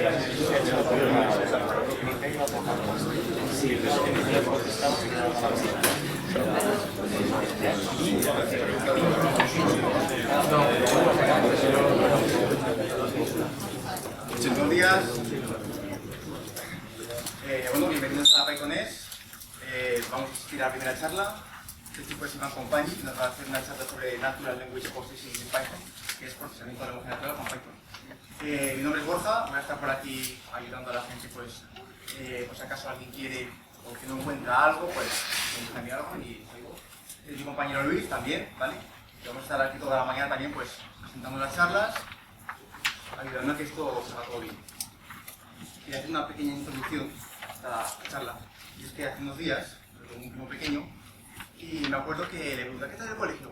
Buenos días. Bueno, bienvenidos a Pythonés. Vamos a asistir a la primera charla. Este chico es Iván Compagni, nos va a hacer una charla sobre Natural Language Processing en Python, que es procesamiento de lenguaje natural con Python. Mi nombre es Borja, voy a estar por aquí ayudando a la gente, pues si acaso alguien quiere o que no encuentra algo, pues me algo y es mi compañero Luis también, ¿vale? Y vamos a estar aquí toda la mañana también, pues presentando las charlas, ayudando a que esto salga todo bien. Quería hacer una pequeña introducción a esta charla, y es que hace unos días, con un primo pequeño, y me acuerdo que le pregunté, ¿qué tal el colegio?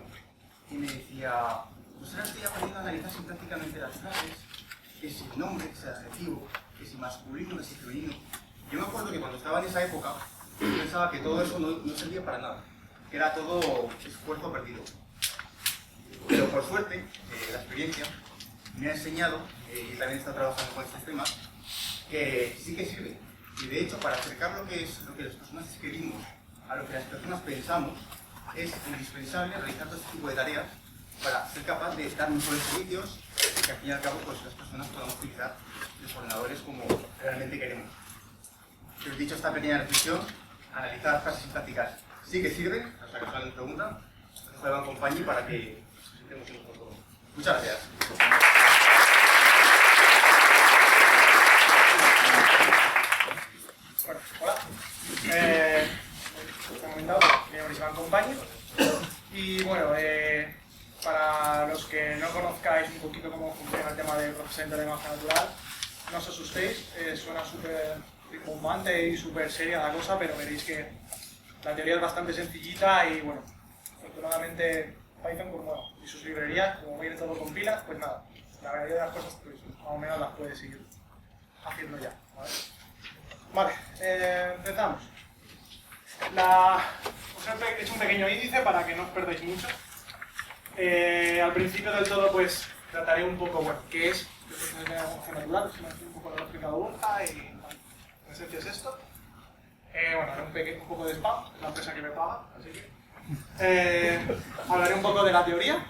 Y me decía, pues ahora estoy aprendiendo a analizar sintácticamente las frases, que si el nombre, que si el adjetivo, que si masculino, que si femenino. Yo me acuerdo que cuando estaba en esa época, yo pensaba que todo eso no servía para nada, que era todo esfuerzo perdido. Pero por suerte, la experiencia me ha enseñado, y también he estado trabajando con estos temas, que sí que sirve. Y de hecho, para acercar lo que las personas escribimos a lo que las personas pensamos, es indispensable realizar todo este tipo de tareas para ser capaz de dar mejores servicios y que al fin y al cabo pues, las personas puedan utilizar los ordenadores como realmente queremos. Pero dicho esta pequeña reflexión, analizar frases sintácticas sí que sirven, o sea que alguien pregunta, dejo Iván Compagni para que nos sintamos un poco. Muchas gracias. Bueno, hola. Como he comentado, mi nombre es Iván Compagni. Y bueno, para los que no conozcáis un poquito cómo funciona el tema del procesamiento de lenguaje natural, no os asustéis, suena súper rimbombante y súper seria la cosa, pero veréis que la teoría es bastante sencillita y bueno, afortunadamente Python y sus librerías, como viene todo con pilas, pues nada, la mayoría de las cosas pues, más o menos las puedes seguir haciendo ya, ¿vale? Vale, empezamos. Os he hecho un pequeño índice para que no os perdáis mucho. Al principio del todo, pues trataré un poco, bueno, qué es el procesamiento de lenguaje natural, un poco lo ha explicado Borja y bueno, en esencia es esto. Bueno, haré un poco de spam, es la empresa que me paga, así que hablaré un poco de la teoría,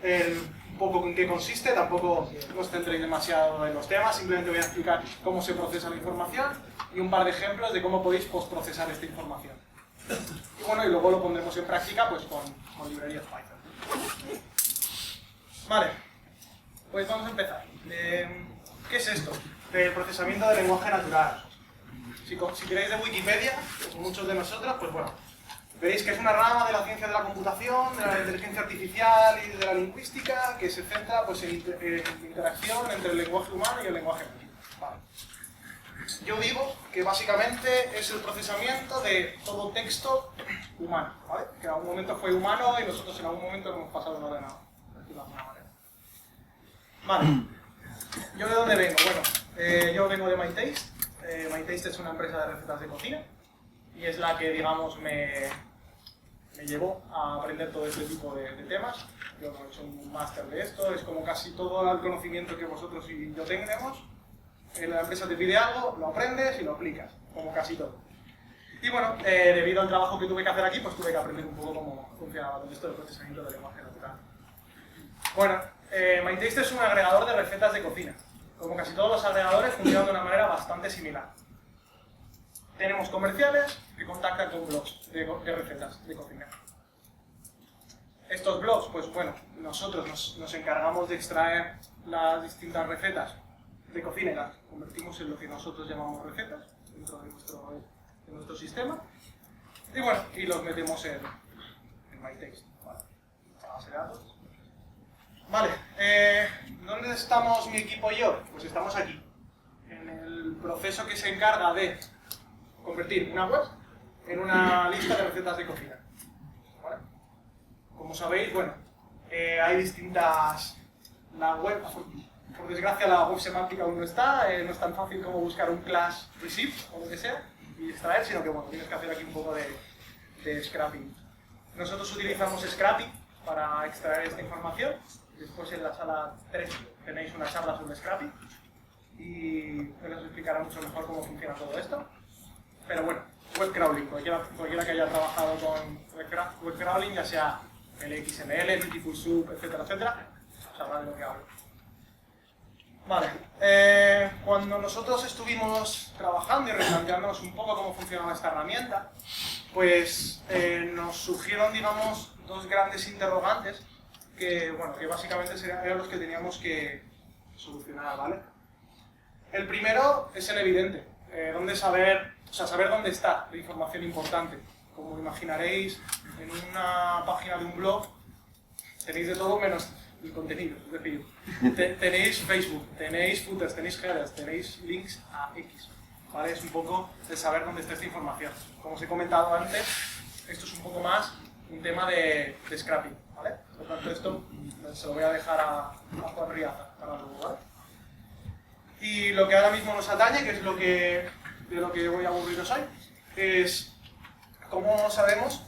un poco en qué consiste, tampoco os centréis demasiado en los temas, simplemente voy a explicar cómo se procesa la información y un par de ejemplos de cómo podéis postprocesar esta información. Y bueno, y luego lo pondremos en práctica pues con librerías Python. Vale, pues vamos a empezar. ¿Qué es esto? El procesamiento del lenguaje natural. Si queréis de Wikipedia, como muchos de nosotros, pues bueno, veréis que es una rama de la ciencia de la computación, de la inteligencia artificial y de la lingüística que se centra pues, en interacción entre el lenguaje humano y el lenguaje máquina. Vale. Yo digo que básicamente es el procesamiento de todo texto humano, ¿vale? Que en algún momento fue humano y nosotros en algún momento lo hemos pasado a un ordenador, por decirlo de alguna manera. Vale. ¿Yo de dónde vengo? Bueno, yo vengo de MyTaste. MyTaste es una empresa de recetas de cocina y es la que, digamos, me llevó a aprender todo este tipo de temas. Yo he hecho un máster de esto, es como casi todo el conocimiento que vosotros y yo tenemos. La empresa te pide algo, lo aprendes y lo aplicas, como casi todo. Y bueno, debido al trabajo que tuve que hacer aquí, pues tuve que aprender un poco cómo funcionaba todo esto del procesamiento del lenguaje natural. Bueno, MyTaste es un agregador de recetas de cocina. Como casi todos los agregadores, funcionan de una manera bastante similar. Tenemos comerciales que contactan con blogs de recetas de cocina. Estos blogs, pues bueno, nosotros nos encargamos de extraer las distintas recetas de cocina y las convertimos en lo que nosotros llamamos recetas dentro de nuestro sistema. Y bueno, y los metemos en MyTaste, ¿vale? La base de datos. Vale, ¿dónde estamos mi equipo y yo? Pues estamos aquí, en el proceso que se encarga de convertir una web en una lista de recetas de cocina. ¿Vale? Como sabéis, bueno, hay distintas... La web, por desgracia, la web semántica aún no está, no es tan fácil como buscar un class receive o lo que sea y extraer, sino que bueno, tienes que hacer aquí un poco de scrapping. Nosotros utilizamos scrapping para extraer esta información. Después en la sala 3 tenéis una charla sobre scrapping. y él os explicará mucho mejor cómo funciona todo esto. Pero bueno, web crawling, cualquiera que haya trabajado con web crawling, ya sea el XML, Beautiful Soup, etcétera, etcétera, sabrá de lo que hablo. Vale, cuando nosotros estuvimos trabajando y replanteándonos un poco cómo funcionaba esta herramienta, pues nos surgieron, digamos, dos grandes interrogantes que, bueno, que básicamente eran los que teníamos que solucionar, ¿vale? El primero es el evidente, saber dónde está la información importante. Como imaginaréis, en una página de un blog tenéis de todo menos el contenido, es decir, tenéis Facebook, tenéis footers, tenéis headers, tenéis links a X, ¿vale? Es un poco de saber dónde está esta información. Como os he comentado antes, esto es un poco más un tema de scrapping, ¿vale? Por lo tanto, esto se lo voy a dejar a Juan Riaza para luego, ¿vale? Y lo que ahora mismo nos atañe, que es de lo que voy a aburriros hoy, es cómo sabemos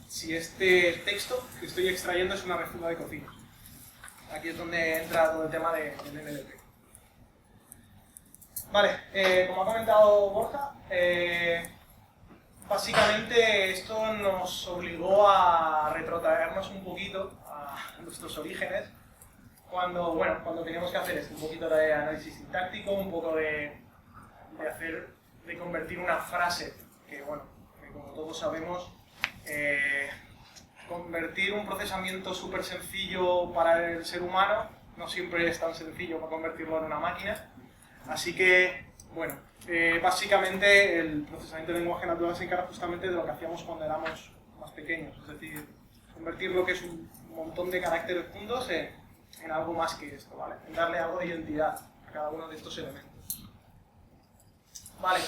si este texto que estoy extrayendo es una receta de cocina. Aquí es donde entra todo el tema del NLP. Vale, como ha comentado Borja, básicamente esto nos obligó a retrotraernos un poquito a nuestros orígenes cuando teníamos que hacer esto, un poquito de análisis sintáctico, un poco de convertir una frase que como todos sabemos, convertir un procesamiento súper sencillo para el ser humano no siempre es tan sencillo para convertirlo en una máquina. Así que, básicamente el procesamiento de lenguaje natural se encarga justamente de lo que hacíamos cuando éramos más pequeños, es decir, convertir lo que es un montón de caracteres juntos en algo más que esto, ¿vale? En darle algo de identidad a cada uno de estos elementos. Vale,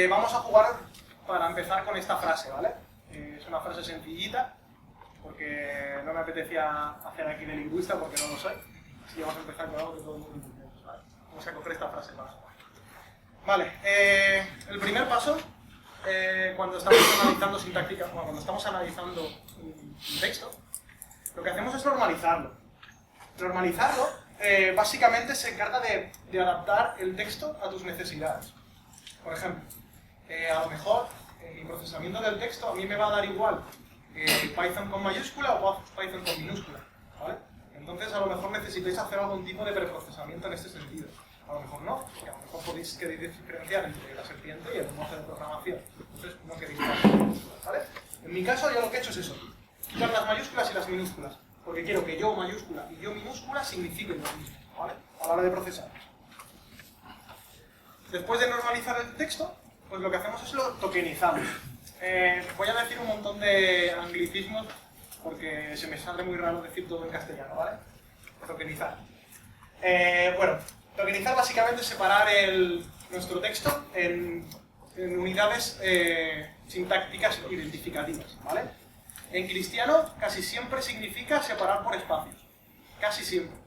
vamos a jugar para empezar con esta frase, ¿vale? Es una frase sencillita, porque no me apetecía hacer aquí de lingüista porque no lo soy. Así que vamos a empezar con algo que todo el mundo entiende, ¿vale? Vamos a coger esta frase para jugar. Vale, el primer paso, cuando estamos analizando sintáctica, cuando estamos analizando un texto, lo que hacemos es normalizarlo. Normalizarlo, básicamente se encarga de adaptar el texto a tus necesidades. Por ejemplo, a lo mejor mi procesamiento del texto a mí me va a dar igual Python con mayúscula o Python con minúscula, ¿vale? Entonces a lo mejor necesitáis hacer algún tipo de preprocesamiento en este sentido. A lo mejor no, porque a lo mejor podéis diferenciar entre la serpiente y el lenguaje de programación. Entonces no queréis ¿vale? En mi caso yo lo que he hecho es eso, quitar las mayúsculas y las minúsculas, porque quiero que yo mayúscula y yo minúscula signifiquen lo mismo, ¿vale? A la hora de procesar. Después de normalizar el texto, pues lo que hacemos es lo tokenizamos. Voy a decir un montón de anglicismos porque se me sale muy raro decir todo en castellano, ¿vale? Tokenizar. Tokenizar básicamente es separar nuestro texto en unidades sintácticas identificativas, ¿vale? En cristiano casi siempre significa separar por espacios. Casi siempre.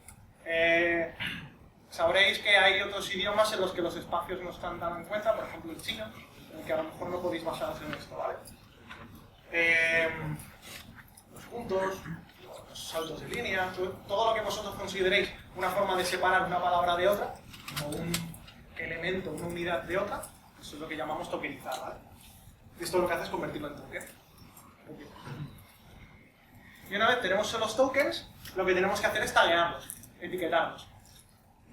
Sabréis que hay otros idiomas en los que los espacios no están tan en cuenta, por ejemplo el chino, en el que a lo mejor no podéis basaros en esto, ¿vale? Los puntos, los saltos de línea, todo lo que vosotros consideréis una forma de separar una palabra de otra, o un elemento, una unidad de otra, eso es lo que llamamos tokenizar, ¿vale? Esto lo que hace es convertirlo en token. Y una vez tenemos los tokens, lo que tenemos que hacer es taguearlos, etiquetarlos.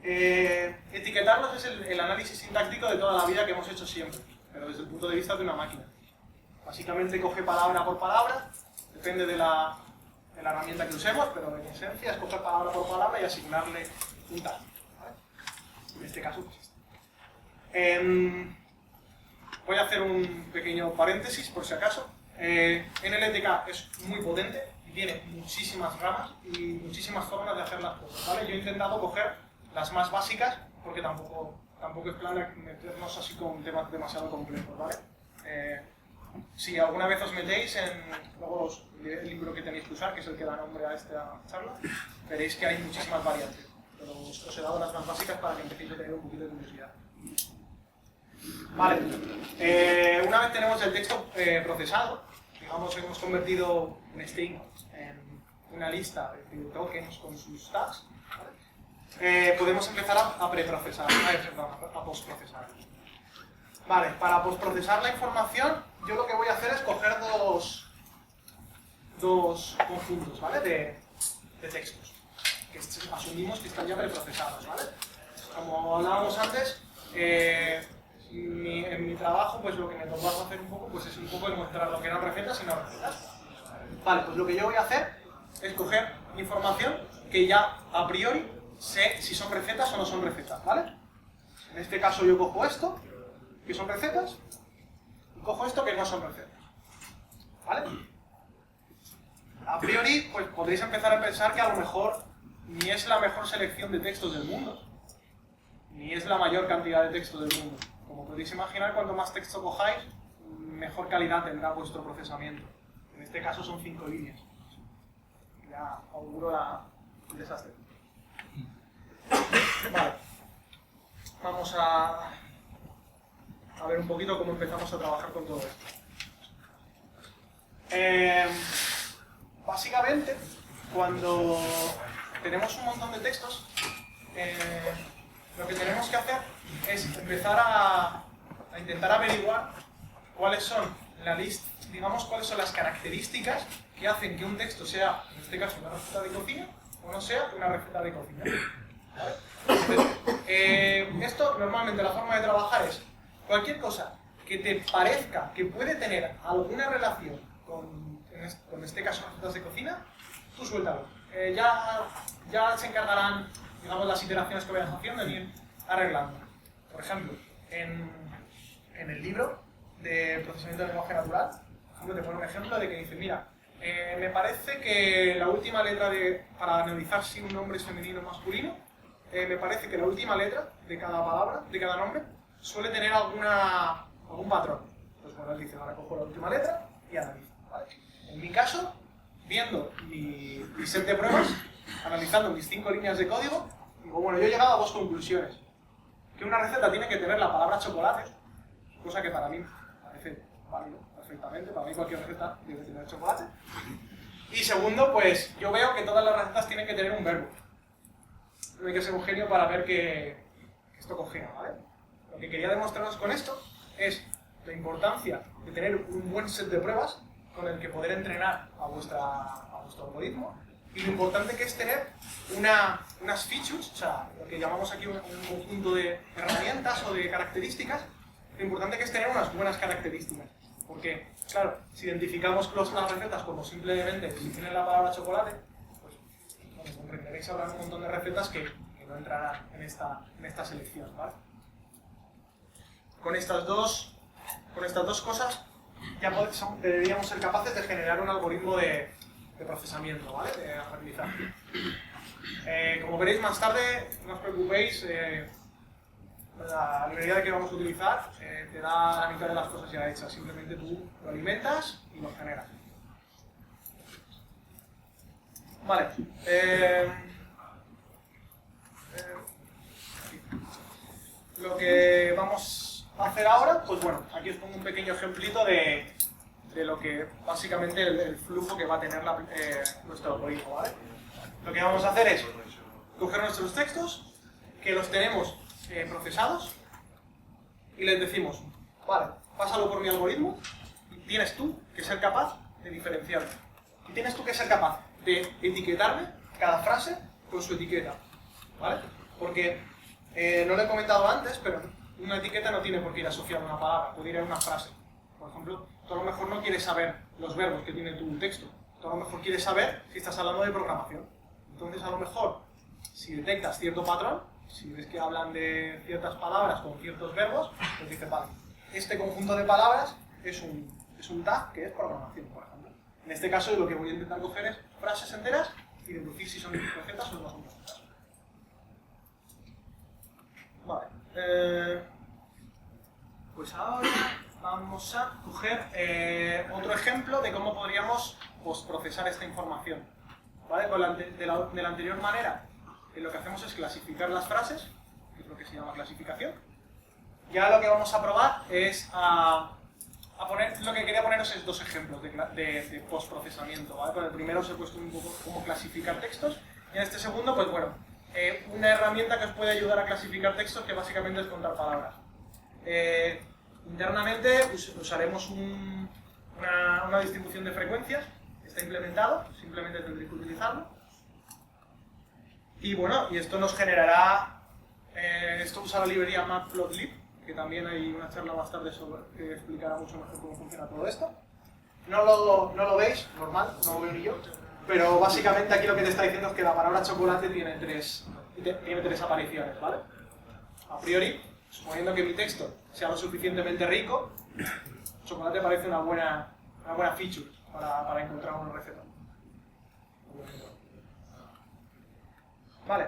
Etiquetarlos es el análisis sintáctico de toda la vida que hemos hecho siempre, pero desde el punto de vista de una máquina. Básicamente coge palabra por palabra, depende de la herramienta que usemos, pero en esencia es coger palabra por palabra y asignarle un tag, ¿vale? En este caso, pues esto. Voy a hacer un pequeño paréntesis, por si acaso. NLTK es muy potente y tiene muchísimas ramas y muchísimas formas de hacer las cosas, ¿vale? Yo he intentado coger las más básicas porque tampoco es plan de meternos así con temas demasiado complejos, ¿vale? Si alguna vez os metéis luego el libro que tenéis que usar, que es el que da nombre a esta charla, veréis que hay muchísimas variantes, pero os he dado las más básicas para que empecéis a tener un poquito de curiosidad. Vale, una vez tenemos el texto procesado, digamos hemos convertido un string en una lista de tokens con sus tags, ¿vale? podemos empezar a preprocesar, a postprocesar. Vale, para postprocesar la información, yo lo que voy a hacer es coger dos conjuntos, ¿vale? De textos, que asumimos que están ya preprocesados, ¿vale? Como hablábamos antes, en mi trabajo, pues lo que me tocó hacer un poco, pues es un poco demostrar lo que eran recetas y no recetas. Vale, pues lo que yo voy a hacer es coger información que ya a priori sé si son recetas o no son recetas, ¿vale? En este caso yo cojo esto, que son recetas, y cojo esto que no son recetas, ¿vale? A priori, pues podréis empezar a pensar que a lo mejor ni es la mejor selección de textos del mundo, ni es la mayor cantidad de textos del mundo. Como podéis imaginar, cuanto más texto cojáis, mejor calidad tendrá vuestro procesamiento. En este caso son 5 líneas. Ya auguro el desastre. Vale. Vamos a ver un poquito cómo empezamos a trabajar con todo esto. Básicamente, cuando tenemos un montón de textos, lo que tenemos que hacer es empezar a intentar averiguar cuáles son la lista, digamos, cuáles son las características que hacen que un texto sea, en este caso, una receta de cocina o no sea una receta de cocina. ¿Vale? Entonces, esto normalmente la forma de trabajar es cualquier cosa que te parezca que puede tener alguna relación con este caso recetas de cocina, tú suéltalo. Ya se encargarán, digamos, las iteraciones que vayas haciendo de ir arreglando. Por ejemplo, en el libro de procesamiento de lenguaje natural, por ejemplo, te pone un ejemplo de que dice, mira, me parece que la última letra para analizar si un nombre es femenino o masculino, me parece que la última letra de cada palabra, de cada nombre, suele tener algún patrón. Pues bueno, él dice, ahora cojo la última letra y analizo, ¿vale? En mi caso, viendo mi set de pruebas, analizando mis 5 líneas de código, digo, bueno, yo he llegado a 2 conclusiones. Que una receta tiene que tener la palabra chocolate, cosa que para mí parece válido perfectamente, para mí cualquier receta debe tener chocolate. Y segundo, pues yo veo que todas las recetas tienen que tener un verbo. No hay que ser un genio para ver que esto cogea, ¿vale? Lo que quería demostraros con esto es la importancia de tener un buen set de pruebas con el que poder entrenar a vuestro algoritmo, y lo importante que es tener unas features, o sea, lo que llamamos aquí un conjunto de herramientas o de características. Lo importante que es tener unas buenas características, porque, claro, si identificamos las recetas como simplemente si tienen la palabra chocolate, pues bueno, comprenderéis ahora un montón de recetas que no entrarán en esta selección, ¿vale? Con estas dos cosas ya deberíamos ser capaces de generar un algoritmo de procesamiento, ¿vale? De aprendizaje. Como veréis más tarde, no os preocupéis, la librería que vamos a utilizar te da la mitad de las cosas ya hechas, simplemente tú lo alimentas y lo generas. Vale. Lo que vamos a hacer ahora, pues bueno, aquí os pongo un pequeño ejemplito de lo que básicamente el flujo que va a tener nuestro algoritmo, ¿vale? Lo que vamos a hacer es coger nuestros textos, que los tenemos procesados, y les decimos, vale, pásalo por mi algoritmo, y tienes tú que ser capaz de diferenciarlo. Y tienes tú que ser capaz de etiquetarme cada frase con su etiqueta, ¿vale? Porque, no lo he comentado antes, pero una etiqueta no tiene por qué ir asociada a una palabra, puede ir a una frase. Por ejemplo, tú a lo mejor no quieres saber los verbos que tiene tu texto, tú a lo mejor quieres saber si estás hablando de programación. Entonces, a lo mejor, si detectas cierto patrón, si ves que hablan de ciertas palabras con ciertos verbos, pues dices, vale, este conjunto de palabras es un tag que es programación, por ejemplo. En este caso, lo que voy a intentar coger es frases enteras y deducir si son recetas o no son recetas. Vale. Pues ahora vamos a coger otro ejemplo de cómo podríamos postprocesar esta información. ¿Vale? De la anterior manera, lo que hacemos es clasificar las frases, que es lo que se llama clasificación. Ya lo que vamos a probar es lo que quería poneros es 2 ejemplos de postprocesamiento, ¿vale? Con el primero os he puesto un poco cómo clasificar textos, y en este segundo, pues bueno, una herramienta que os puede ayudar a clasificar textos, que básicamente es contar palabras. Internamente usaremos una distribución de frecuencias, está implementado, simplemente tendréis que utilizarlo. Y bueno, y esto nos generará, esto usa la librería Matplotlib, que también hay una charla más tarde sobre que explicará mucho mejor cómo funciona todo esto. No lo veis, normal, no lo veo ni yo, pero básicamente aquí lo que te está diciendo es que la palabra chocolate tiene tres apariciones, ¿vale? A priori, suponiendo que mi texto sea lo suficientemente rico, chocolate parece una buena feature para encontrar una receta. Vale.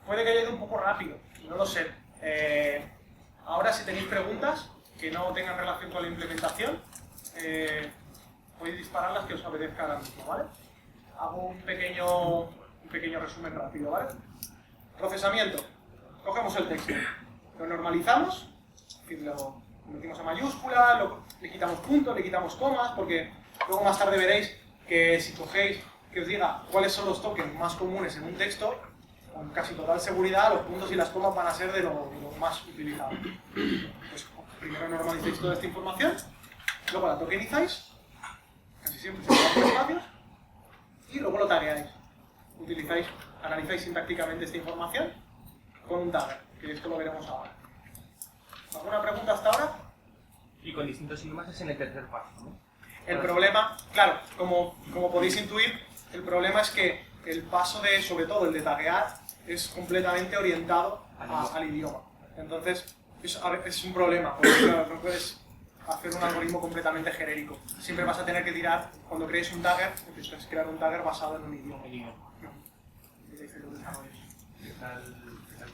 Puede que haya ido un poco rápido, no lo sé. Ahora, si tenéis preguntas que no tengan relación con la implementación, podéis dispararlas que os obedezca ahora mismo, ¿vale? Hago un pequeño resumen rápido, ¿vale? Procesamiento. Cogemos el texto, lo normalizamos, es decir, lo metimos a mayúscula, le quitamos puntos, le quitamos comas, porque luego más tarde veréis que si cogéis que os diga cuáles son los tokens más comunes en un texto, con casi total seguridad los puntos y las comas van a ser de lo más utilizado. Pues primero normalizáis toda esta información, luego la tokenizáis, casi siempre se quedan por espacios, y luego lo tagueáis. Analizáis sintácticamente esta información con un tagger, que esto lo veremos ahora. ¿Alguna pregunta hasta ahora? Y con distintos idiomas es en el tercer paso, ¿no? El problema, claro, como podéis intuir, el problema es que el paso de, sobre todo el de taguear, es completamente orientado al idioma. Entonces, es un problema, porque claro, no puedes hacer un algoritmo completamente genérico. Siempre vas a tener que tirar, cuando crees un tagger, necesitas crear un tagger basado en un idioma. ¿Qué tal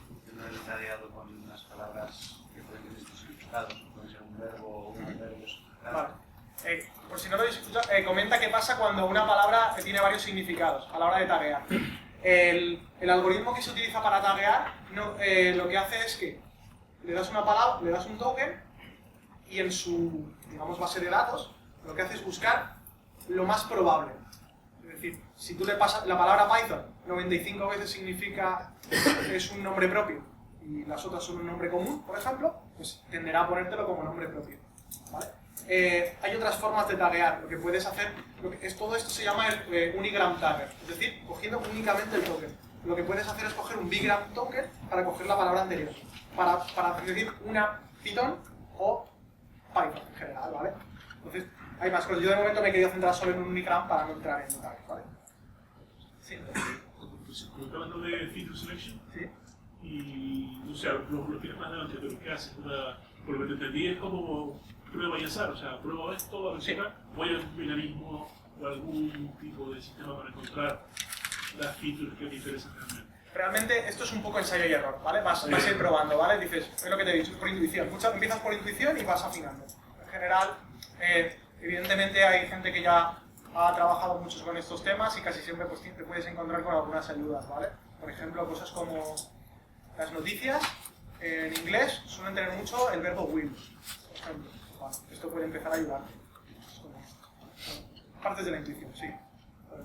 funciona el tagueado con las palabras que pueden tener estos significados? Puede ser un verbo o un adverbio. Vale. Por si no lo habéis escuchado, comenta qué pasa cuando una palabra tiene varios significados a la hora de taguear. El algoritmo que se utiliza para taguear lo que hace es que le das una palabra, le das un token y en su, digamos, base de datos lo que hace es buscar lo más probable. Es decir, si tú le pasas la palabra Python 95 veces significa es un nombre propio y las otras son un nombre común, por ejemplo, pues tenderá a ponértelo como nombre propio, ¿vale? Hay otras formas de taguear. Lo que puedes hacer, todo esto se llama el unigram tagger, es decir, cogiendo únicamente el token. Lo que puedes hacer es coger un bigram token para coger la palabra anterior, para decir una Python o Python en general, ¿vale? Entonces, hay más cosas. Yo de momento me he querido centrar solo en un unigram para no entrar en detalles, ¿vale? Sí. Pues, está hablando de feature selection. Sí. Y, o sea, lo tienes más adelante, pero ¿qué haces? Por lo que te entendí es como prueba y azar, o sea, pruebo esto, a ver si voy a un binarismo o algún tipo de sistema para encontrar las features que me interesan realmente. Realmente esto es un poco ensayo y error, ¿vale? Vas a ir probando, ¿vale? Dices, es lo que te he dicho, por intuición. Empiezas por intuición y vas afinando. En general, evidentemente hay gente que ya ha trabajado mucho con estos temas y casi siempre pues, te puedes encontrar con algunas ayudas, ¿vale? Por ejemplo, cosas como las noticias en inglés suelen tener mucho el verbo will, por ejemplo. Vale, esto puede empezar a ayudar. Partes de la intuición, sí. Para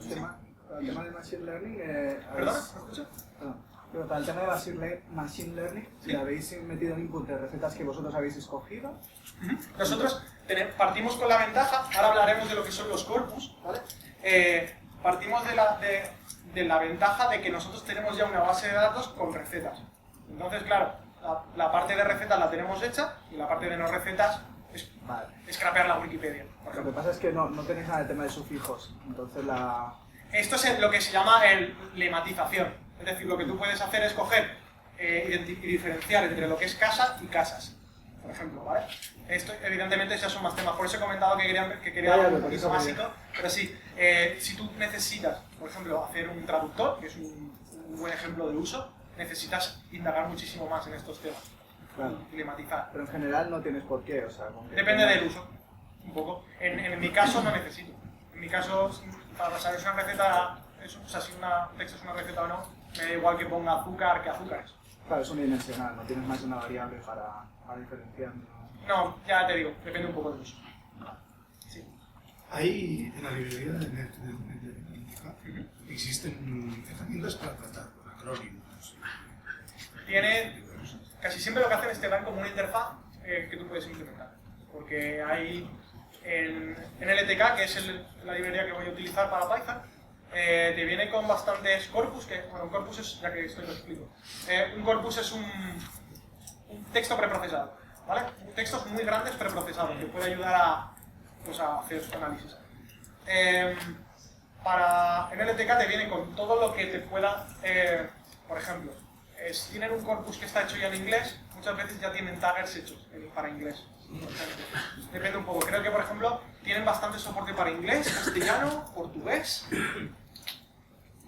el tema de Machine Learning, ¿Perdona? ¿Me escuchas? Pero para el tema de Machine Learning, ¿Sí? ¿le habéis metido input de recetas que vosotros habéis escogido? Nosotros partimos con la ventaja, ahora hablaremos de lo que son los corpus, ¿vale? Partimos de la ventaja de que nosotros tenemos ya una base de datos con recetas. Entonces, claro, la parte de recetas la tenemos hecha y la parte de no recetas es scrapear la Wikipedia. Lo que pasa es que no tenéis nada de tema de sufijos, entonces Esto es lo que se llama lematización. Es decir, lo que tú puedes hacer es coger y diferenciar entre lo que es casa y casas, por ejemplo, ¿vale? Esto, evidentemente, ya son más temas. Por eso he comentado que quería algo un poquito básico. Pero sí, si tú necesitas, por ejemplo, hacer un traductor, que es un buen ejemplo de uso, necesitas indagar muchísimo más en estos temas. Claro. Y lematizar. Pero en general no tienes por qué, o sea... Depende del uso, un poco. En mi caso no necesito. En mi caso, para saber si una receta, o sea, si un texto es una receta o no, me da igual que ponga azúcar que azúcares. Claro, es unidimensional, no tienes más de una variable para diferenciar. No, ya te digo, depende un poco del uso. Sí. Hay en la librería de lingüística, existen herramientas para tratar con acrónimos. Casi siempre lo que hacen es te dan como una interfaz que tú puedes implementar. Porque hay en LTK, que es la librería que voy a utilizar para Python, te viene con bastantes corpus, un corpus es, ya que estoy lo explico, un corpus es un texto preprocesado, ¿vale? Textos muy grandes preprocesados, que puede ayudar pues, a hacer análisis. En LTK te viene con todo lo que te pueda, por ejemplo, si tienen un corpus que está hecho ya en inglés, muchas veces ya tienen taggers hechos para inglés. Depende un poco. Creo que, por ejemplo, tienen bastante soporte para inglés, castellano, portugués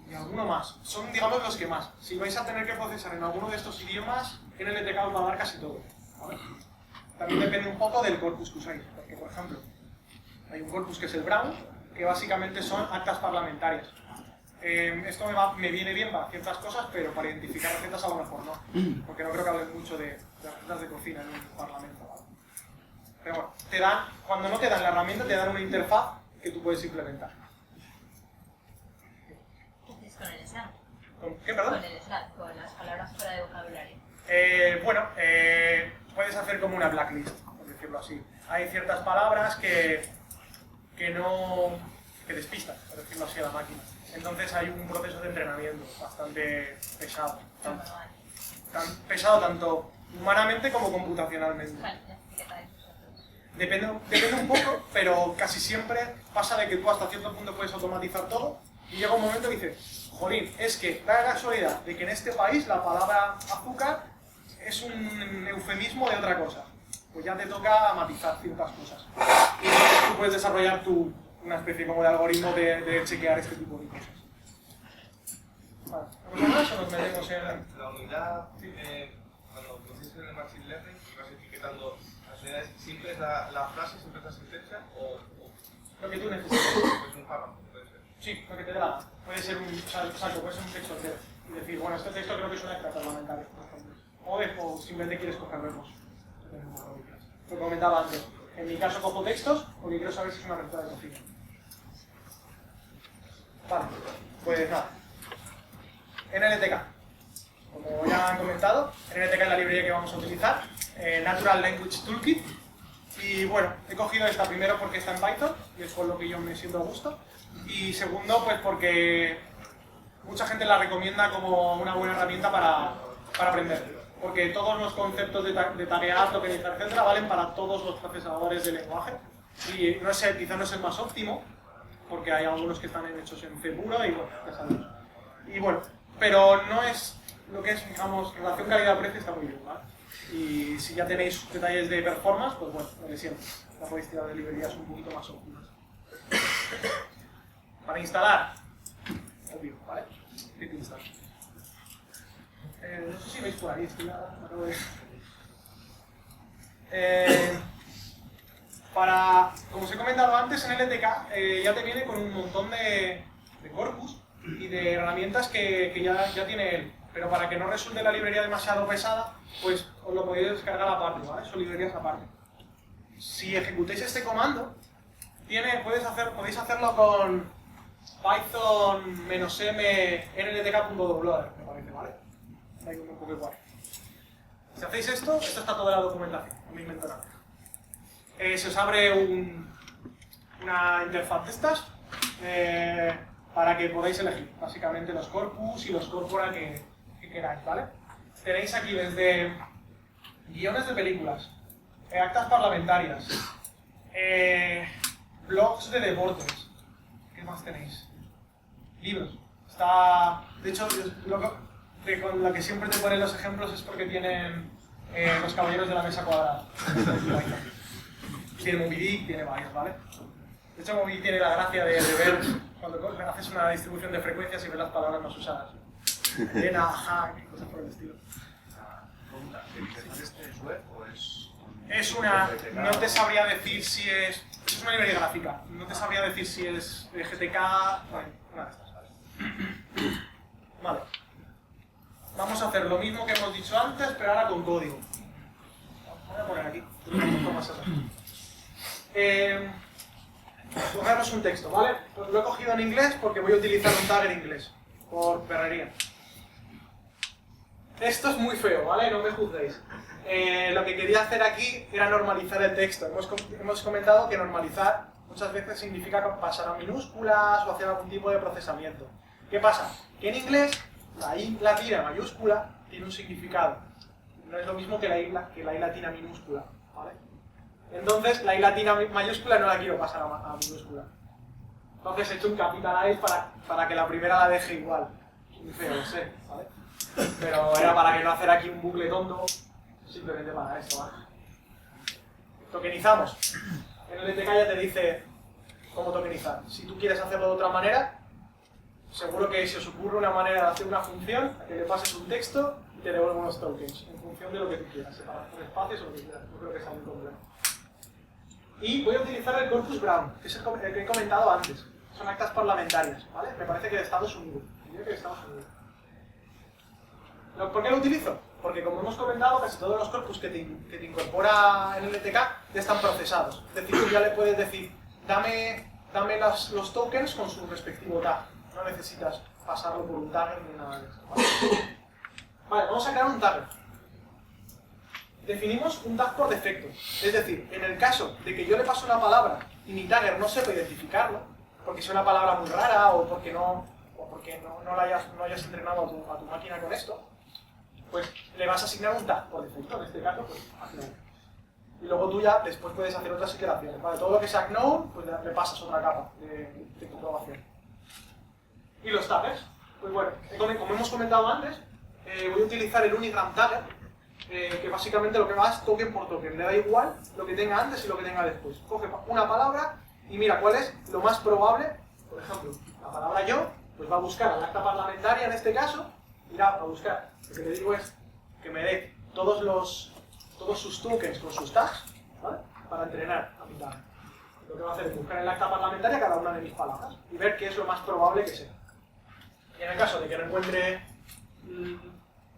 y alguno más. Son, digamos, los que más. Si vais a tener que procesar en alguno de estos idiomas, en LTK os va a dar casi todo, ¿vale? También depende un poco del corpus que usáis. Porque, por ejemplo, hay un corpus que es el Brown, que básicamente son actas parlamentarias. Esto me viene bien para ciertas cosas, pero para identificar recetas a lo mejor no. Porque no creo que hablen mucho de recetas de cocina en un parlamento, ¿vale? Pero bueno, cuando no te dan la herramienta, te dan una interfaz que tú puedes implementar. ¿Qué haces con el SLAT? ¿Con qué, perdón? Con el SLAT, con las palabras fuera de vocabulario. Puedes hacer como una blacklist, por decirlo así. Hay ciertas palabras que despistan, por decirlo así, a la máquina. Entonces hay un proceso de entrenamiento bastante pesado. Tan pesado tanto humanamente como computacionalmente. Depende un poco, pero casi siempre pasa de que tú hasta cierto punto puedes automatizar todo y llega un momento que dices, jolín, es que da la casualidad de que en este país la palabra azúcar es un eufemismo de otra cosa. Pues ya te toca matizar ciertas cosas. Y entonces tú puedes desarrollar una especie como de algoritmo de chequear este tipo de cosas. Vale, ¿algo más o nos metemos en la unidad? Cuando proceses en el Machine Learning y vas etiquetando las unidades, ¿siempre es la frase, siempre es la sentencia o lo que tú necesites? es un párrafo? Puede ser. Sí, lo que te dé la gana. Puede ser un texto entero. Y decir, bueno, este texto creo que es una acta parlamentaria, por ejemplo. O simplemente quieres coger verbos. Lo comentaba antes. En mi caso cojo textos porque quiero saber si es una receta de cocina. Vale, pues nada. NLTK. Como ya han comentado, NLTK es la librería que vamos a utilizar. Natural Language Toolkit. Y bueno, he cogido esta primero porque está en Python y es con lo que yo me siento a gusto. Y segundo, pues porque mucha gente la recomienda como una buena herramienta para aprender. Porque todos los conceptos de taguear, tokenizar, etcétera, valen para todos los procesadores de lenguaje. Y no sé, quizás no es el más óptimo, porque hay algunos que están hechos en C puro y bueno, ya sabemos. Y bueno, pero no es lo que es, digamos, relación calidad-precio está muy bien, ¿vale? Y si ya tenéis detalles de performance, pues bueno, lo que siempre. La podéis tirar de librerías un poquito más óptimas. Para instalar, obvio, ¿vale? Git install. No sé si veis por ahí, estoy acabo de... como os he comentado antes, en LTK ya te viene con un montón de corpus y de herramientas que ya tiene él. Pero para que no resulte la librería demasiado pesada, pues os lo podéis descargar aparte, ¿vale? Son librerías aparte. Si ejecutáis este comando, podéis hacerlo con Python -m nltk.debugger, me parece, ¿vale? Hay un poco igual. Si hacéis esto está toda la documentación, no me invento nada. Se os abre una interfaz de estas para que podáis elegir básicamente los corpus y los corpora que queráis, ¿vale? Tenéis aquí desde guiones de películas, actas parlamentarias, blogs de deportes, ¿qué más tenéis? Libros. De hecho, con la que siempre te ponen los ejemplos es porque tienen los caballeros de la mesa cuadrada. Tiene Moby Dick, tiene varios, ¿vale? De hecho, Moby Dick tiene la gracia de ver cuando haces una distribución de frecuencias y ves las palabras más usadas. Elena, ajá, cosas por el estilo. ¿Es web o es...? Es una... No te sabría decir si es... Es una librería gráfica. No te sabría decir si es de GTK... Bueno, una de estas, ¿vale? Vale. Vamos a hacer lo mismo que hemos dicho antes, pero ahora con código. Voy a poner aquí. cogemos un texto, ¿vale? Pues lo he cogido en inglés porque voy a utilizar un tag en inglés, por perrería. Esto es muy feo, ¿vale? No me juzguéis. Lo que quería hacer aquí era normalizar el texto. Hemos comentado que normalizar muchas veces significa pasar a minúsculas o hacer algún tipo de procesamiento. ¿Qué pasa? Que en inglés la I latina mayúscula tiene un significado. No es lo mismo que la I latina minúscula, ¿vale? Entonces la I latina mayúscula no la quiero pasar a minúscula. Entonces he hecho un capitalize para que la primera la deje igual. Muy feo, lo sé, ¿vale? Pero era para que no hacer aquí un bucle tonto, simplemente para eso, ¿vale? Tokenizamos. En el LTK ya te dice cómo tokenizar. Si tú quieres hacerlo de otra manera, seguro que se os ocurre una manera de hacer una función a que le pases un texto y te devuelve unos tokens, en función de lo que tú quieras, separar por espacios o lo que quieras. No creo que sea muy complejo. Y voy a utilizar el corpus Brown, que es el que he comentado antes. Son actas parlamentarias, ¿vale? Me parece que de Estados Unidos. Diría que de Estados Unidos. ¿Por qué lo utilizo? Porque como hemos comentado, casi todos los corpus que te incorpora el LTK ya están procesados. Es decir, tú ya le puedes decir, dame los tokens con su respectivo tag. No necesitas pasarlo por un tagger ni nada de eso. Vale, vamos a crear un tagger. Definimos un tag por defecto. Es decir, en el caso de que yo le paso una palabra y mi tagger no sepa identificarlo, porque es una palabra muy rara o porque no hayas entrenado a tu máquina con esto, pues le vas a asignar un tag por defecto, en este caso, pues unknown. Y luego tú ya después puedes hacer otras iteraciones. ¿Vale? Todo lo que sea unknown, pues le pasas otra capa de comprobación. ¿Y los taggers? Pues bueno, como hemos comentado antes, voy a utilizar el unigram tagger, que básicamente lo que va es token por token. Le da igual lo que tenga antes y lo que tenga después. Coge una palabra y mira cuál es lo más probable. Por ejemplo, la palabra yo, pues va a buscar al acta parlamentaria en este caso, irá a buscar. Lo que le digo es que me dé todos sus tokens con sus tags, ¿vale? Para entrenar a mi tag. Lo que va a hacer es buscar en el acta parlamentaria cada una de mis palabras y ver qué es lo más probable que sea. Y en el caso de que no encuentre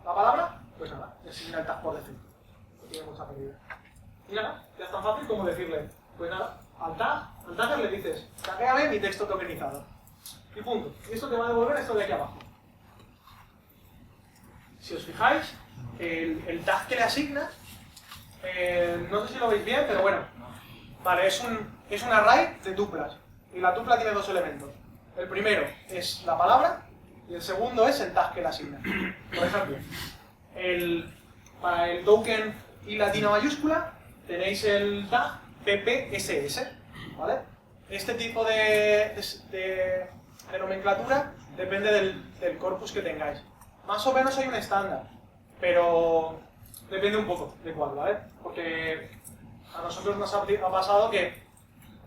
la palabra, pues nada, le asigna el tag por defecto. No tiene mucha pérdida. Y nada, ya es tan fácil como decirle, pues nada, al tagger le dices, taguéame mi texto tokenizado. Y punto. Y esto te va a devolver esto de aquí abajo. Si os fijáis, el tag que le asignas, no sé si lo veis bien, pero bueno, vale, es un array de tuplas. Y la tupla tiene dos elementos. El primero es la palabra y el segundo es el tag que le asigna. Por ejemplo, para el token I latina mayúscula tenéis el tag PPSS, ¿vale? Este tipo de nomenclatura depende del corpus que tengáis. Más o menos hay un estándar, pero depende un poco de cuál, ¿vale? Porque a nosotros nos ha pasado que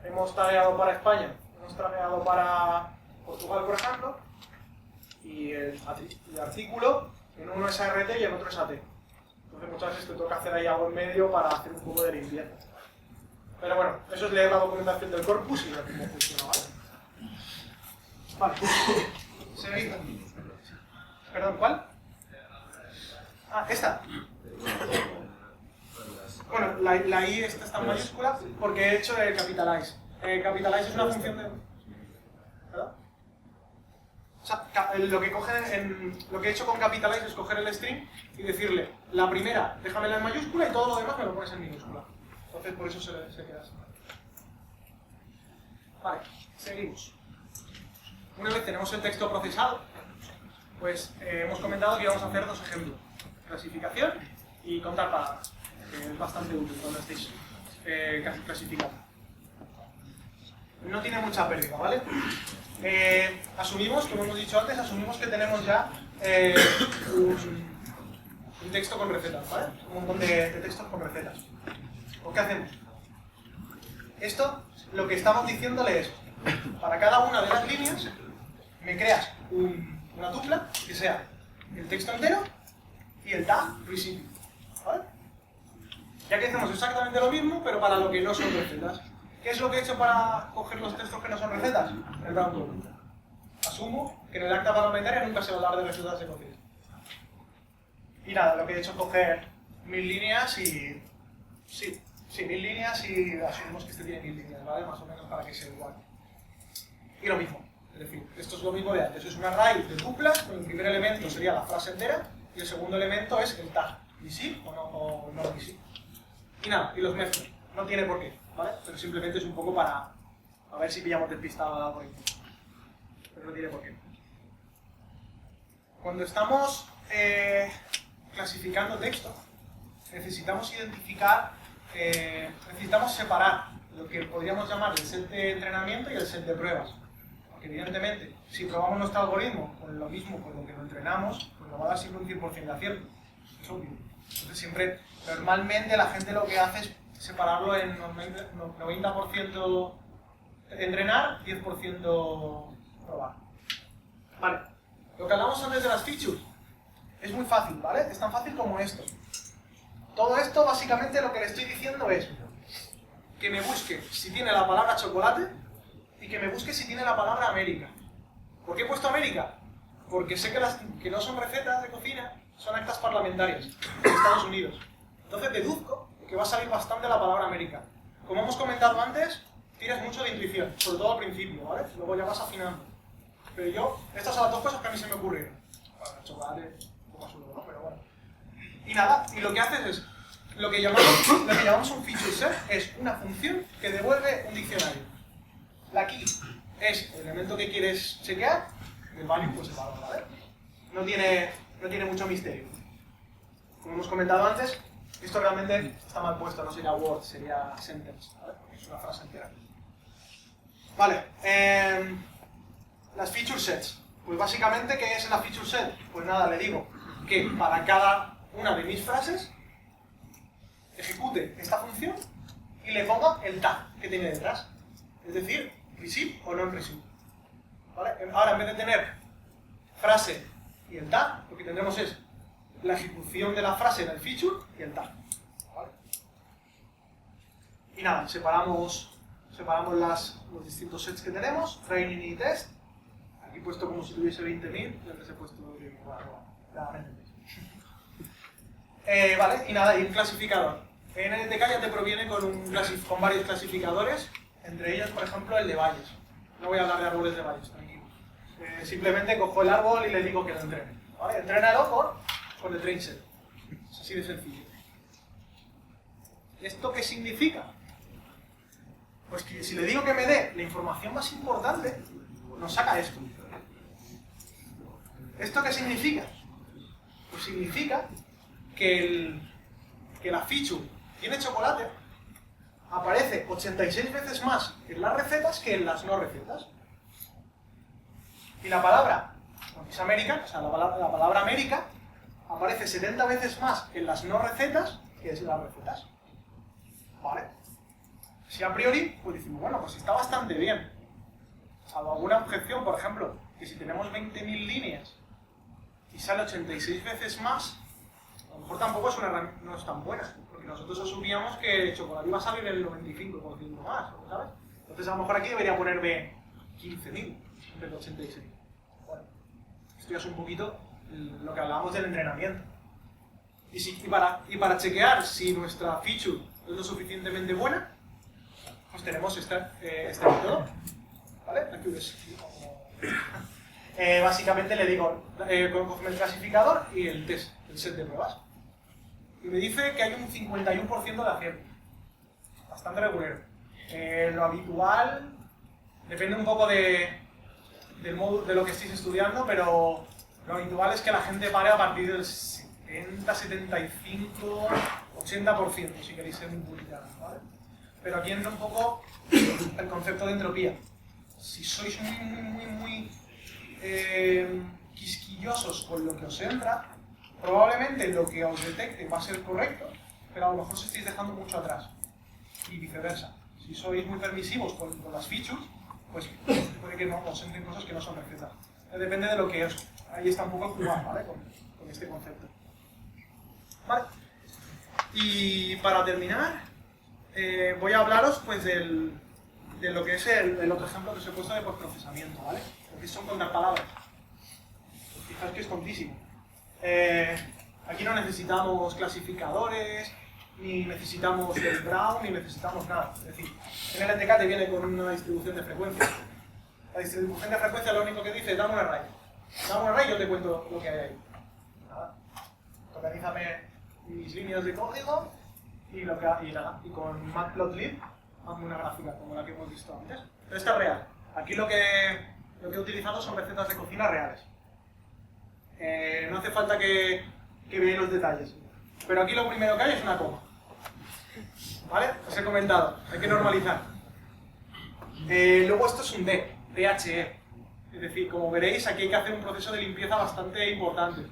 hemos tagueado para España, hemos tagueado para Portugal, por ejemplo, y el artículo en uno es ART y en otro es AT. Entonces muchas veces te toca hacer ahí algo en medio para hacer un poco de limpieza. Pero bueno, eso es leer la documentación del corpus y ver cómo funciona, ¿vale? Vale. Seguimos. Perdón, ¿cuál? Ah, esta. Bueno, la I esta está en mayúscula porque he hecho el capitalize. Capitalize es una función de... ¿Verdad? O sea, lo que he hecho con capitalize es coger el string y decirle la primera, déjamela en mayúscula y todo lo demás me lo pones en minúscula. Entonces por eso se queda así. Vale, seguimos. Una vez tenemos el texto procesado, pues hemos comentado que íbamos a hacer dos ejemplos. Clasificación y contar palabras, que es bastante útil cuando estéis clasificando. No tiene mucha pérdida, ¿vale? Asumimos, como hemos dicho antes, asumimos que tenemos ya un texto con recetas, ¿vale? Un montón de textos con recetas. ¿Por qué hacemos? Esto, lo que estamos diciéndole es, para cada una de las líneas, me creas una tupla que sea el texto entero y el tag receive, ¿vale? Ya que hacemos exactamente lo mismo, pero para lo que no son recetas. ¿Qué es lo que he hecho para coger los textos que no son recetas? El brown code. Asumo que en el acta parlamentaria nunca se va a hablar de recetas de código. Y nada, lo que he hecho es coger 1000 líneas y... Sí, 1000 líneas y asumimos que este tiene 1000 líneas, ¿vale? Más o menos para que sea igual. Y lo mismo. Es decir, esto es lo mismo de antes. Es un array de tuplas, el primer elemento sería la frase entera y el segundo elemento es el tag. Receive o no receive. Y nada, y los mezclo. No tiene por qué, ¿vale? Pero simplemente es un poco para a ver si pillamos despistado al algoritmo. Pero no tiene por qué. Cuando estamos clasificando texto, necesitamos identificar, necesitamos separar lo que podríamos llamar el set de entrenamiento y el set de pruebas. Porque evidentemente, si probamos nuestro algoritmo con lo mismo con lo que lo entrenamos, pues nos va a dar siempre un 100% de acierto. Es obvio. Entonces siempre, normalmente la gente lo que hace es separarlo en 90% entrenar, 10% probar. Vale. Lo que hablamos antes de las features es muy fácil, ¿vale? Es tan fácil como esto. Todo esto, básicamente, lo que le estoy diciendo es que me busque si tiene la palabra chocolate y que me busque si tiene la palabra América. ¿Por qué he puesto América? Porque sé que las que no son recetas de cocina son actas parlamentarias de Estados Unidos. Entonces deduzco que va a salir bastante la palabra América. Como hemos comentado antes, tienes mucho de intuición, sobre todo al principio, ¿vale? Luego ya vas afinando. Pero yo, estas son las dos cosas que a mí se me ocurrieron. Bueno, el chocolate, un poco absurdo, ¿no? Pero bueno. Y nada, y lo que haces es, lo que llamamos un feature set es una función que devuelve un diccionario. La key es el elemento que quieres chequear, el value pues el valor, ¿vale? No tiene mucho misterio. Como hemos comentado antes, esto realmente está mal puesto, no sería word, sería sentence, ¿vale? Porque es una frase entera. Vale, las feature sets. Pues básicamente, ¿qué es la feature set? Pues nada, le digo que para cada una de mis frases ejecute esta función y le ponga el tag que tiene detrás. Es decir, receive o non receive. ¿Vale? Ahora, en vez de tener frase y el tag, lo que tendremos es la ejecución de la frase en el feature y el tag. ¿Vale? Y nada, separamos los distintos sets que tenemos, training y test. Aquí he puesto como si tuviese 20.000, y antes he puesto claramente. Vale, y nada, y un clasificador. NLTK ya te proviene con varios clasificadores, entre ellos, por ejemplo, el de valles. No voy a hablar de árboles de valles, tranquilo. Simplemente cojo el árbol y le digo que lo entrene. ¿Vale? Entrénalo con el train set. Es así de sencillo. ¿Esto qué significa? Pues que si le digo que me dé la información más importante, nos saca esto. ¿Esto qué significa? Pues significa que la feature tiene chocolate aparece 86 veces más en las recetas que en las no recetas. Y la palabra, aunque es América, o sea, la palabra América aparece 70 veces más en las no recetas que en las recetas. ¿Vale? Si a priori, pues decimos, bueno, pues está bastante bien. Salvo alguna objeción, por ejemplo, que si tenemos 20.000 líneas y sale 86 veces más, a lo mejor tampoco es una herramienta, no es tan buena, porque nosotros asumíamos que el chocolate iba a salir el 95% más, ¿sabes? Entonces a lo mejor aquí debería ponerme 15.000 en vez de 86. Bueno, esto ya es un poquito lo que hablábamos del entrenamiento. Y para chequear si nuestra feature es lo suficientemente buena, pues tenemos este método, ¿vale? Aquí básicamente le digo, coge el clasificador y el test, el set de pruebas. Y me dice que hay un 51% de acierto. Bastante regular. Lo habitual depende un poco del modo de lo que estéis estudiando, pero lo habitual es que la gente pare a partir del 70, 75, 80%, si queréis ser muy puritanos, ¿vale? Pero aquí entra un poco el concepto de entropía. Si sois muy quisquillosos con lo que os entra, probablemente lo que os detecte va a ser correcto, pero a lo mejor os estáis dejando mucho atrás. Y viceversa. Si sois muy permisivos con las features, pues puede que no os entren cosas que no son recetas. Depende de lo que os... Ahí está un poco jugar, ¿vale? Con este concepto. Vale. Y para terminar, voy a hablaros pues de lo que es el otro ejemplo que os he puesto de postprocesamiento, ¿vale? Lo que son contar palabras. Pues fijaos que es tontísimo. Aquí no necesitamos clasificadores, ni necesitamos el Brown, ni necesitamos nada. Es decir, en el NLTK te viene con una distribución de frecuencias. La distribución de frecuencia lo único que dice es dame un array. Dame un array y yo te cuento lo que hay ahí. Nada. Organízame mis líneas de código y con matplotlib hazme una gráfica como la que hemos visto antes. Pero esta es real. Aquí lo que he utilizado son recetas de cocina reales. No hace falta que veáis los detalles. Pero aquí lo primero que hay es una coma. ¿Vale? Os he comentado. Hay que normalizar. Luego esto es un DHE. Es decir, como veréis, aquí hay que hacer un proceso de limpieza bastante importante.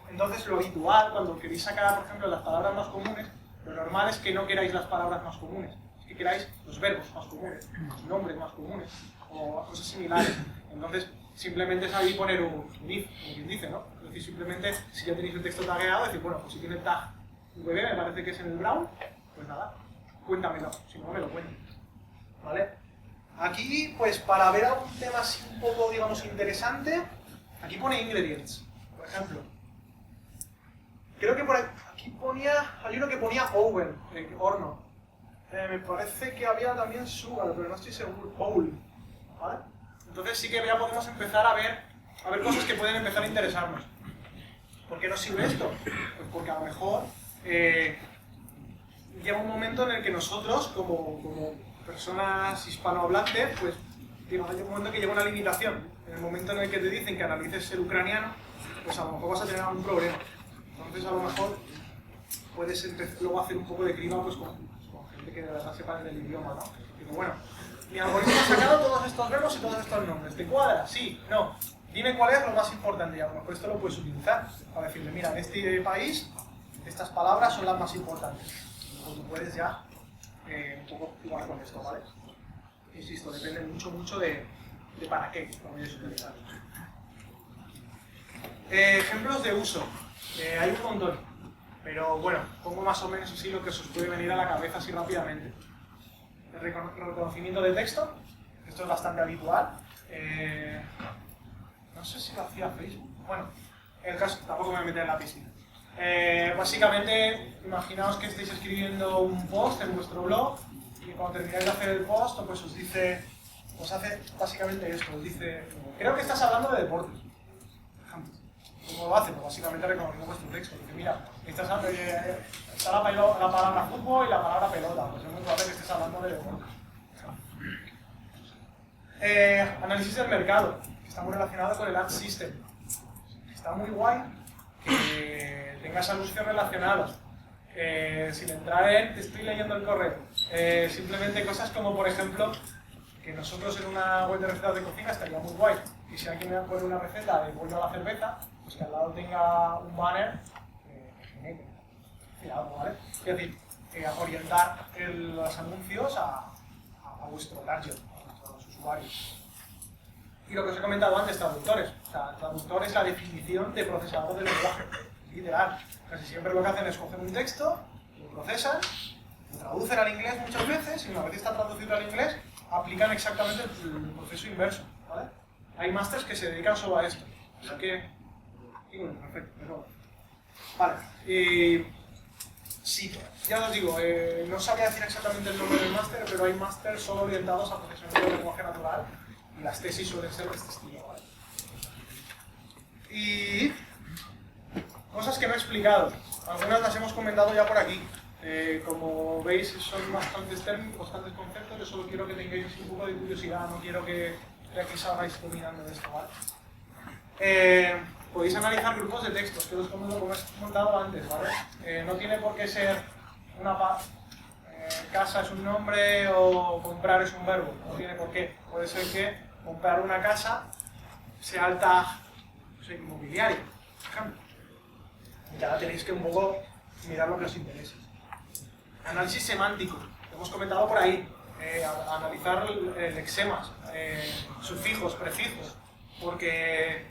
Entonces, lo habitual, cuando queréis sacar, por ejemplo, las palabras más comunes, lo normal es que no queráis las palabras más comunes. Es que queráis los verbos más comunes, los nombres más comunes, o cosas similares. Entonces, simplemente es ahí poner un if, como quien dice, ¿no? Es decir, simplemente, si ya tenéis el texto tagueado, decir, bueno, pues si tiene tag VB, me parece que es en el brown, pues nada, cuéntamelo, si no me lo cuento. ¿Vale? Aquí, pues para ver algún tema así un poco, digamos, interesante, aquí pone ingredients, por ejemplo. Creo que por aquí hay uno que ponía oven, horno. Me parece que había también sugar, pero no estoy seguro, bowl, ¿vale? Entonces sí que ya podemos empezar a ver cosas que pueden empezar a interesarnos. ¿Por qué nos sirve esto? Pues porque a lo mejor llega un momento en el que nosotros, como personas hispanohablantes, pues digo, hay un momento que llega una limitación. En el momento en el que te dicen que analices el ucraniano, pues a lo mejor vas a tener algún problema. Entonces a lo mejor puedes luego hacer un poco de criba pues, con gente que de verdad sepa del idioma, ¿no? Digo, bueno, mi algoritmo ha sacado todos estos verbos y todos estos nombres. ¿Te cuadra? Sí, no. Dime cuál es lo más importante y a lo mejor esto lo puedes utilizar para decirle, mira, en este país estas palabras son las más importantes. O tú puedes ya un poco jugar con esto, ¿vale? Insisto, depende mucho de para qué lo vayas a utilizar. Ejemplos de uso. Hay un montón, pero bueno, pongo más o menos así lo que os puede venir a la cabeza así rápidamente. El reconocimiento de texto, esto es bastante habitual. No sé si lo hacía Facebook. Bueno, en el caso, tampoco me voy a meter en la piscina. Básicamente, imaginaos que estáis escribiendo un post en vuestro blog y cuando termináis de hacer el post, pues os hace básicamente esto, os dice, creo que estás hablando de deportes. ¿Cómo lo hace? Pues básicamente reconociendo vuestro texto. Dice, mira, está la palabra fútbol y la palabra pelota. Pues es muy probable que estés hablando de deportes. Análisis del mercado, que está muy relacionado con el ad system. Está muy guay que tengas anuncios relacionados. Sin entrar en, te estoy leyendo el correo. Simplemente cosas como, por ejemplo, que nosotros en una web de recetas de cocina estaría muy guay. Y si alguien me pone una receta de pollo a la cerveza, pues que al lado tenga un banner que genere algo, ¿vale? Es decir, orientar los anuncios a vuestro target, a los usuarios. Y lo que os he comentado antes, traductores. O sea, traductor es la definición de procesador del lenguaje, literal. Casi siempre lo que hacen es coger un texto, lo procesan, lo traducen al inglés muchas veces, y una vez está traducido al inglés, aplican exactamente el proceso inverso, ¿vale? Hay másters que se dedican solo a esto. Así que... bueno, perfecto, pero... Vale. Sí, ya os digo, no sabría decir exactamente el nombre del máster, pero hay másters solo orientados a procesamiento del lenguaje natural y las tesis suelen ser de este estilo, ¿vale? Y... cosas que no he explicado. Algunas las hemos comentado ya por aquí. Como veis, son bastantes términos, bastantes conceptos. Yo solo quiero que tengáis un poco de curiosidad, no quiero que aquí salgáis dominando de esto, ¿vale? Podéis analizar grupos de textos, que es como he comentado antes, ¿vale? No tiene por qué ser una casa es un nombre o comprar es un verbo, no tiene por qué. Puede ser que comprar una casa sea el tag, no sé, inmobiliario, por ejemplo. Ya tenéis que un poco mirar lo que os interesa. Análisis semántico, lo hemos comentado por ahí. Analizar lexemas, sufijos, prefijos, porque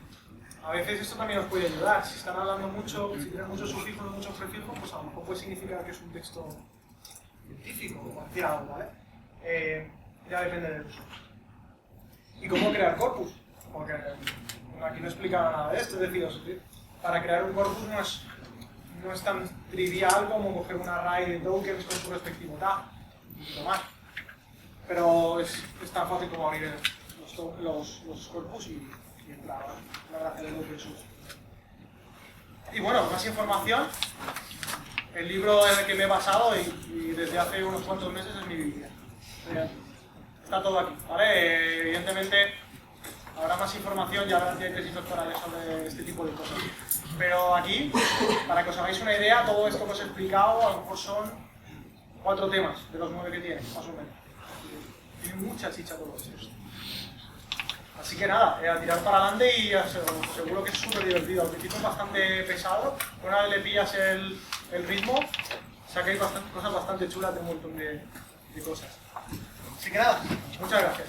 a veces esto también os puede ayudar. Si están hablando mucho, si tienen muchos sufijos o muchos prefijos, pues a lo mejor puede significar que es un texto científico o cualquier algo, ¿vale? Ya depende del uso. ¿Y cómo crear corpus? Porque aquí no explicaba nada de esto, es decir, para crear un corpus no es tan trivial como coger un array de tokens con su respectivo tag, un poquito más. Pero es tan fácil como abrir los los corpus y entra la gracia del open source. Y bueno, más información. El libro en el que me he basado y desde hace unos cuantos meses es mi Biblia. Está todo aquí, ¿vale? Evidentemente habrá más información y habrá tesis doctorales sobre este tipo de cosas. Pero aquí, para que os hagáis una idea, todo esto que os he explicado a lo mejor son 4 temas de los 9 que tiene, más o menos. Tiene mucha chicha todo esto. Así que nada, a tirar para adelante y seguro que es súper divertido. Al principio es bastante pesado, una vez le pillas el ritmo, sacáis cosas bastante chulas de un montón de cosas. Así que nada, muchas gracias.